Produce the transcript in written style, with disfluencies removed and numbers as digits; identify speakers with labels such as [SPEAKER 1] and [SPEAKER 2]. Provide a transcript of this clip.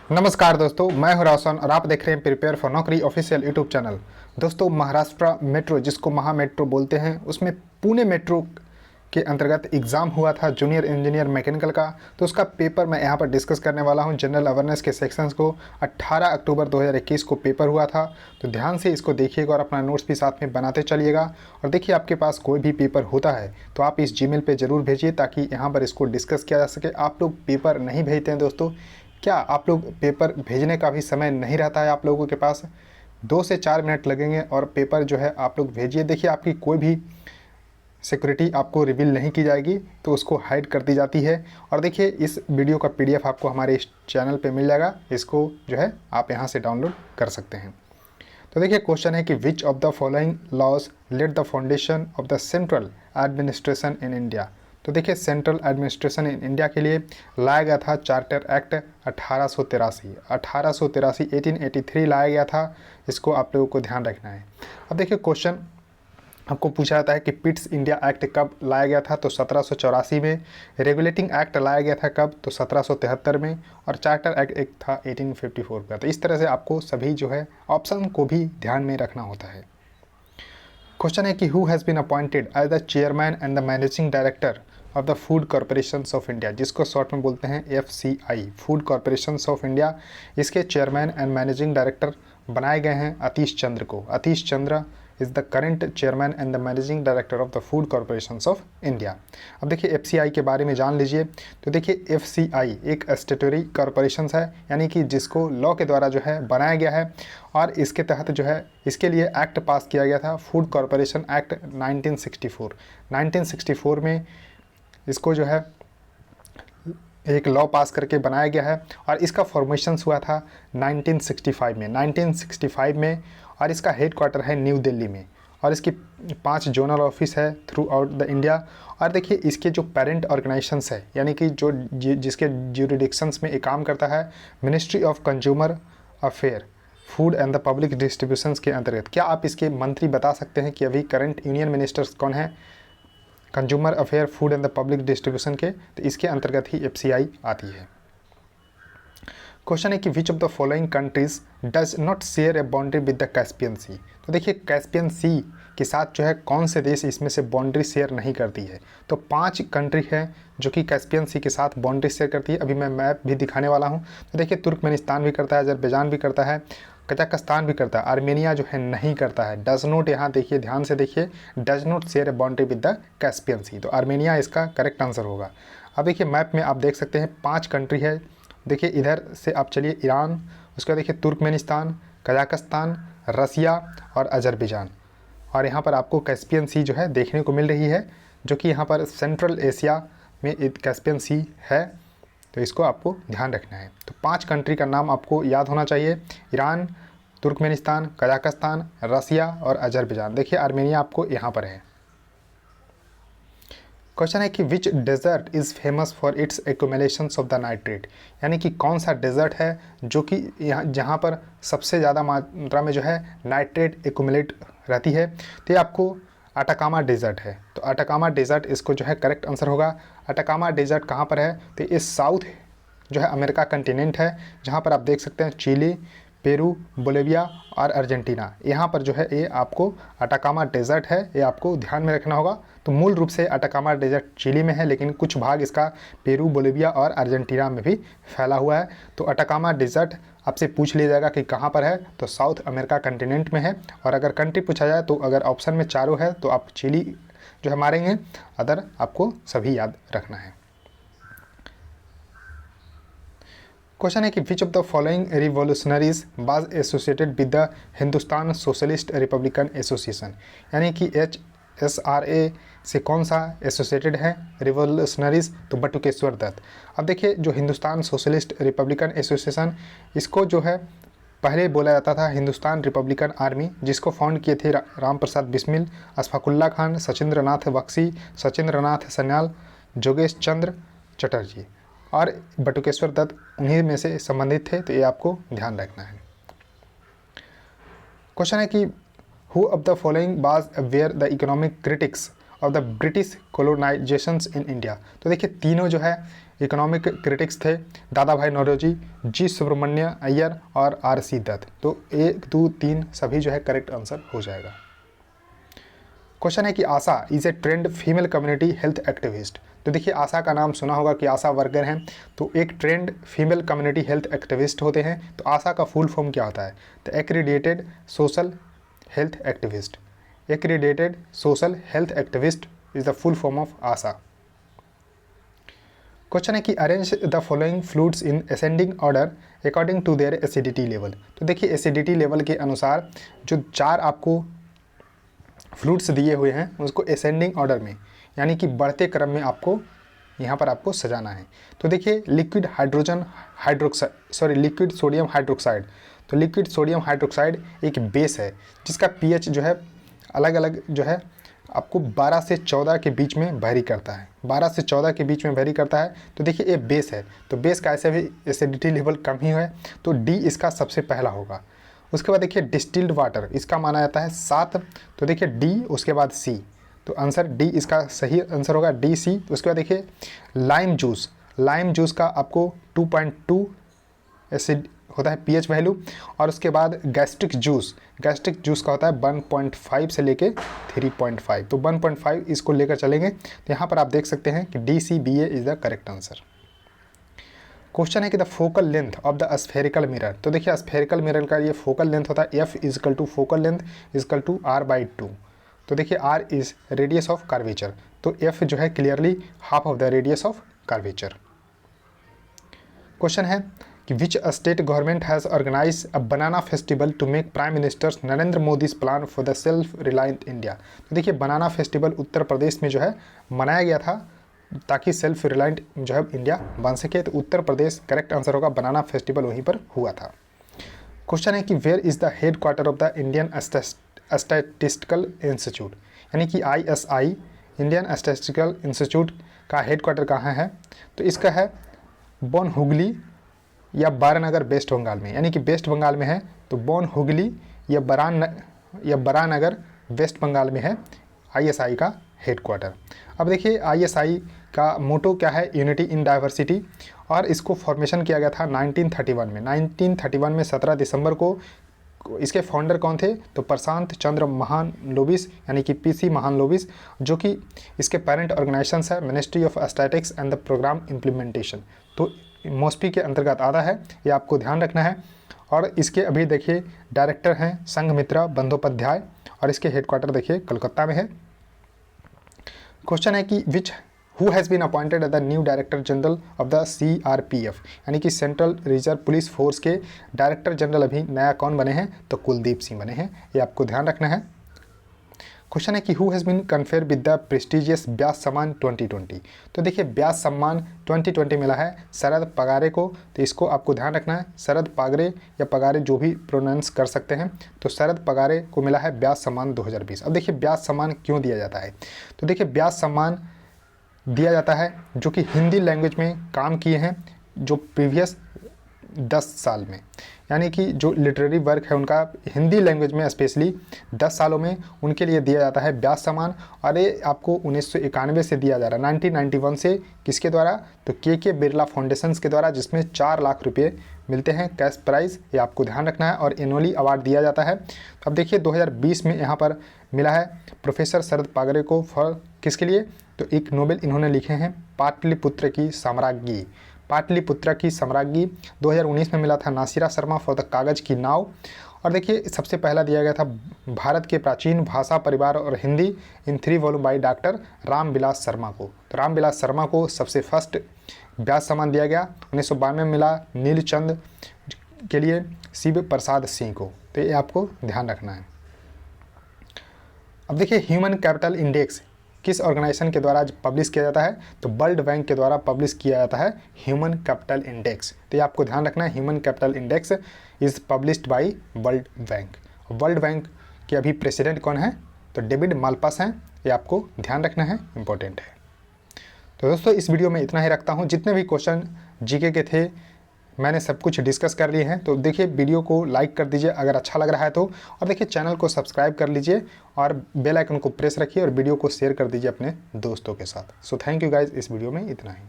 [SPEAKER 1] नमस्कार दोस्तों, मैं हूं रोशन और आप देख रहे हैं प्रिपेयर फॉर नौकरी ऑफिशियल यूट्यूब चैनल। दोस्तों, महाराष्ट्र मेट्रो जिसको महा मेट्रो बोलते हैं, उसमें पुणे मेट्रो के अंतर्गत एग्ज़ाम हुआ था जूनियर इंजीनियर मैकेनिकल का। तो उसका पेपर मैं यहां पर डिस्कस करने वाला हूं। जनरल अवेयरनेस के सेक्शंस को 18 अक्टूबर 2021 को पेपर हुआ था। तो ध्यान से इसको देखिएगा और अपना नोट्स भी साथ में बनाते चलिएगा। और देखिए, आपके पास कोई भी पेपर होता है तो आप इस जीमेल पे ज़रूर भेजिए ताकि यहाँ पर इसको डिस्कस किया जा सके। आप लोग पेपर नहीं भेजते हैं दोस्तों, क्या आप लोग पेपर भेजने का भी समय नहीं रहता है आप लोगों के पास? 2 से 4 मिनट लगेंगे और पेपर जो है आप लोग भेजिए। देखिए, आपकी कोई भी सिक्योरिटी आपको रिवील नहीं की जाएगी, तो उसको हाइड कर दी जाती है। और देखिए, इस वीडियो का पीडीएफ आपको हमारे इस चैनल पे मिल जाएगा। इसको जो है आप यहाँ से डाउनलोड कर सकते हैं। तो देखिए, क्वेश्चन है कि which of the following laws laid the foundation of the central administration in India. तो देखिए, सेंट्रल एडमिनिस्ट्रेशन इन इंडिया के लिए लाया गया था चार्टर एक्ट 1883 1883 लाया गया था। इसको आप लोगों को ध्यान रखना है। अब देखिए, क्वेश्चन आपको पूछा जाता है कि पिट्स इंडिया एक्ट कब लाया गया था, तो 1784 में। रेगुलेटिंग एक्ट लाया गया था कब, तो 1773 में। और चार्टर एक्ट एक था 1854 का। तो इस तरह से आपको सभी जो है ऑप्शन को भी ध्यान में रखना होता है। क्वेश्चन है कि who has been appointed as the chairman and the managing director of the Food Corporations of India, जिसको शॉर्ट में बोलते हैं FCI, Food Corporations of India. इसके चेयरमैन एंड मैनेजिंग डायरेक्टर बनाए गए हैं अतीश चंद्र को। Atish Chandra is the current chairman and the managing director of the Food Corporations of India. अब देखिए, FCI के बारे में जान लीजिए। तो देखिए, FCI एक स्टेटरी कॉरपोरेशन है, यानी कि जिसको लॉ के द्वारा जो है बनाया गया है। और इसके तहत जो है इसके लिए एक्ट पास किया गया था, फूड कॉरपोरेशन एक्ट 1964। 1964 में इसको जो है एक लॉ पास करके बनाया गया है। और इसका फॉर्मेशन हुआ था 1965 में। और इसका हेडक्वार्टर है न्यू दिल्ली में। और इसकी 5 जोनल ऑफिस है थ्रू आउट द इंडिया। और देखिए, इसके जो पेरेंट ऑर्गेनाइजेशंस है, यानी कि जो जिसके ज्यूरिडिक्शंस में ये काम करता है, ministry of consumer affair, food and the public distributions के अंतर्गत। क्या आप इसके मंत्री बता सकते हैं कि अभी करंट यूनियन मिनिस्टर्स कौन है consumer affair, food and the public distribution के? तो इसके अंतर्गत ही FCI आती है। क्वेश्चन है कि which of the following countries does not share a boundary with the Caspian Sea. तो देखिए, कैस्पियन सी के साथ जो है कौन से देश इसमें से बाउंड्री शेयर नहीं करती है? तो 5 कंट्री है जो कि कैस्पियन सी के साथ बाउंड्री शेयर करती है। अभी मैं मैप भी दिखाने वाला हूँ। तो देखिए, तुर्कमेनिस्तान भी करता है, अजरबैजान भी करता है, कजाकिस्तान भी करता है, आर्मेनिया जो है नहीं करता है। डज नॉट, यहाँ देखिए, ध्यान से देखिए, does not share a boundary with the Caspian Sea. तो आर्मेनिया इसका करेक्ट आंसर होगा। अब देखिए, मैप में आप देख सकते हैं 5 कंट्री है। देखिए, इधर से आप चलिए ईरान, उसके बाद देखिए तुर्कमेनिस्तान, कजाकिस्तान, रसिया और अजरबैजान। और यहाँ पर आपको कैस्पियन सी जो है देखने को मिल रही है, जो कि यहाँ पर सेंट्रल एशिया में कैस्पियन सी है। तो इसको आपको ध्यान रखना है। तो 5 कंट्री का नाम आपको याद होना चाहिए: ईरान, तुर्कमेनिस्तान, कजाकिस्तान, रसिया और अजरबैजान। देखिए, आर्मेनिया आपको यहाँ पर है। क्वेश्चन है कि which desert is famous for its accumulations of the nitrate, यानी कि कौन सा डेजर्ट है जो कि यहाँ जहाँ पर सबसे ज़्यादा मात्रा में जो है नाइट्रेट एक्यूमुलेट रहती है? तो ये आपको अटाकामा डेजर्ट है। तो अटाकामा डेजर्ट इसको जो है करेक्ट आंसर होगा। अटाकामा डेजर्ट कहाँ पर है? तो ये साउथ जो है अमेरिका कंटिनेंट है, जहाँ पर आप देख सकते हैं चिली, पेरू, बोलिविया और अर्जेंटीना। यहाँ पर जो है ये आपको अटाकामा डेजर्ट है, ये आपको ध्यान में रखना होगा। तो मूल रूप से अटाकामा डेजर्ट चिली में है, लेकिन कुछ भाग इसका पेरू, बोलिविया और अर्जेंटीना में भी फैला हुआ है। तो अटाकामा डेजर्ट आपसे पूछ लिया जाएगा कि कहाँ पर है, तो साउथ अमेरिका कंटिनेंट में है। और अगर कंट्री पूछा जाए तो अगर ऑप्शन में चारों है तो आप चिली जो है मारेंगे, अदर आपको सभी याद रखना है। क्वेश्चन है कि which of the following revolutionaries was associated with the Hindustan socialist Republican association, यानी कि HSRA से कौन सा एसोसिएटेड है रिवोल्यूशनरीज? तो बटुकेश्वर दत्त। अब देखिए, जो हिंदुस्तान सोशलिस्ट रिपब्लिकन एसोसिएशन, इसको जो है पहले बोला जाता था हिंदुस्तान रिपब्लिकन आर्मी, जिसको फाउंड किए थे राम प्रसाद बिस्मिल, अशफाकुल्ला खान, सचिंद्र नाथ बख्शी, सचिंद्र नाथ सन्याल, जोगेश चंद्र चटर्जी। और बटुकेश्वर दत्त उन्हीं में से संबंधित थे। तो ये आपको ध्यान रखना है। क्वेश्चन है कि who of the following was were the economic critics of the British colonisations in India. तो देखिए, तीनों जो है इकोनॉमिक क्रिटिक्स थे दादा भाई नौरोजी, जी सुब्रमण्य अय्यर और RC दत्त। तो 1, 2, 3 सभी जो है करेक्ट आंसर हो जाएगा। क्वेश्चन है कि ASHA is a trained female community health activist. तो देखिए आशा का नाम सुना होगा कि आशा वर्कर हैं, तो एक trend female community health activist होते हैं। तो आशा का फुल फॉर्म क्या होता है? तो accredited social health activist. Accredited social health activist is the full form of ASHA. Question है कि arrange the following fluids in ascending order according to their acidity level. तो देखिए एसिडिटी लेवल के अनुसार जो 4 आपको फ्लूड्स दिए हुए हैं उसको असेंडिंग ऑर्डर में यानी कि बढ़ते क्रम में आपको यहाँ पर आपको सजाना है। तो देखिए लिक्विड लिक्विड सोडियम हाइड्रोक्साइड। तो लिक्विड सोडियम हाइड्रोक्साइड एक बेस है जिसका pH जो है अलग अलग जो है आपको 12 से 14 के बीच में वेरी करता है। 12 से 14 के बीच में वेरी करता है। तो देखिए ये बेस है, तो बेस का ऐसे भी एसिडिटी लेवल कम ही है, तो D इसका सबसे पहला होगा। उसके बाद देखिए डिस्टिल्ड वाटर, इसका माना जाता है 7। तो देखिए D उसके बाद C, तो आंसर D इसका सही आंसर होगा DC। उसके बाद देखिए लाइम जूस का आपको 2.2 एसिड होता है pH वैल्यू। और उसके बाद गैस्ट्रिक जूस का होता है 1.5 से लेके 3.5। तो 1.5 इसको लेकर चलेंगे। तो यहाँ पर आप देख सकते हैं कि DCBA is the correct answer. Question है कि the focal length of the spherical mirror. तो देखिए स्फेरिकल मिरर का ये फोकल लेंथ होता है F equal to focal length equal to R/2। तो देखिए R is radius of curvature, तो F जो है clearly half of the radius of curvature. Question है कि which state government has organise a banana festival to make prime minister Narendra Modi's plan for the self reliant India. तो देखिए बनाना festival Uttar Pradesh में जो है मनाया गया था ताकि सेल्फ रिलायंट जो है इंडिया बन सके। तो उत्तर प्रदेश करेक्ट आंसर होगा, बनाना फेस्टिवल वहीं पर हुआ था। क्वेश्चन है कि where is the headquarter of the Indian statistical institute, यानी कि ISI इंडियन स्टैटिस्टिकल इंस्टीट्यूट का हेड क्वार्टर कहाँ है? तो इसका है बोन हुगली या बारानगर वेस्ट बंगाल में, यानी कि वेस्ट बंगाल में है। तो बोन हुगली या बरानगर वेस्ट बंगाल में है ISI का हेड क्वार्टर। अब देखिए ISI का मोटो क्या है? Unity in diversity. और इसको फॉर्मेशन किया गया था 1931 में। 1931 में 17 दिसंबर को। इसके फाउंडर कौन थे? तो प्रशांत चंद्र महालनोबिस यानी कि PC महालनोबिस, जो कि इसके पेरेंट ऑर्गेनाइजेशंस है ministry of statics and the programme implementation. तो मोस्पी के अंतर्गत आता है, ये आपको ध्यान रखना है। और इसके अभी देखिए डायरेक्टर हैं संघमित्रा बंदोपाध्याय और इसके हेडक्वार्टर देखिए कलकत्ता में है। क्वेश्चन है कि which who has been appointed as the new director general of the CRPF, यानी कि सेंट्रल रिजर्व पुलिस फोर्स के डायरेक्टर जनरल अभी नया कौन बने हैं? तो कुलदीप सिंह बने हैं, ये आपको ध्यान रखना है। क्वेश्चन है कि who has been conferred with the prestigious Vyas Samman 2020। तो देखिए व्यास सम्मान 2020 मिला है शरद पगारे को, तो इसको आपको ध्यान रखना है। शरद पागरे या पगारे जो भी प्रोनाउंस कर सकते हैं, तो शरद पगारे को मिला है व्यास सम्मान 2020। अब देखिए व्यास सम्मान क्यों दिया जाता है? तो देखिए व्यास सम्मान दिया जाता है जो कि हिंदी लैंग्वेज में काम किए हैं जो प्रीवियस 10 साल में, यानी कि जो लिटरेरी वर्क है उनका हिंदी लैंग्वेज में स्पेशली 10 सालों में, उनके लिए दिया जाता है व्यास सम्मान। और ये आपको 1991 से दिया जा रहा है, 1991 से। किसके द्वारा? तो के बिरला फाउंडेशंस के द्वारा, जिसमें 4 लाख रुपये मिलते हैं कैश प्राइज़, ये आपको ध्यान रखना है। और एनुअली अवार्ड दिया जाता है। अब देखिए 2020 में यहाँ पर मिला है प्रोफेसर शरद पागरे को फॉर किसके लिए? तो एक नोबेल इन्होंने लिखे हैं पाटलिपुत्र की साम्राज्ञी। 2019 में मिला था नासिरा शर्मा फॉर द कागज़ की नाव। और देखिए सबसे पहला दिया गया था भारत के प्राचीन भाषा परिवार और हिंदी इन 3 volume by doctor Ramvilas Sharma को। तो रामविलास शर्मा को सबसे फर्स्ट व्यास सम्मान दिया गया। 1992 में मिला नीलचंद के लिए शिव प्रसाद सिंह को, तो ये आपको ध्यान रखना है। अब देखिए ह्यूमन कैपिटल इंडेक्स किस ऑर्गेनाइजेशन के द्वारा पब्लिश किया जाता है? तो वर्ल्ड बैंक के द्वारा पब्लिश किया जाता है ह्यूमन कैपिटल इंडेक्स। तो ये आपको ध्यान रखना है, human capital index is published by world bank. World bank के अभी प्रेसिडेंट कौन है? तो डेविड मालपास हैं, ये आपको ध्यान रखना है, इंपॉर्टेंट है। तो दोस्तों इस वीडियो में इतना ही रखता हूँ। जितने भी क्वेश्चन जीके के थे मैंने सब कुछ डिस्कस कर लिए हैं। तो देखिए वीडियो को लाइक कर दीजिए अगर अच्छा लग रहा है तो, और देखिए चैनल को सब्सक्राइब कर लीजिए और बेल आइकन को प्रेस रखिए और वीडियो को शेयर कर दीजिए अपने दोस्तों के साथ। सो थैंक यू गाइज, इस वीडियो में इतना ही।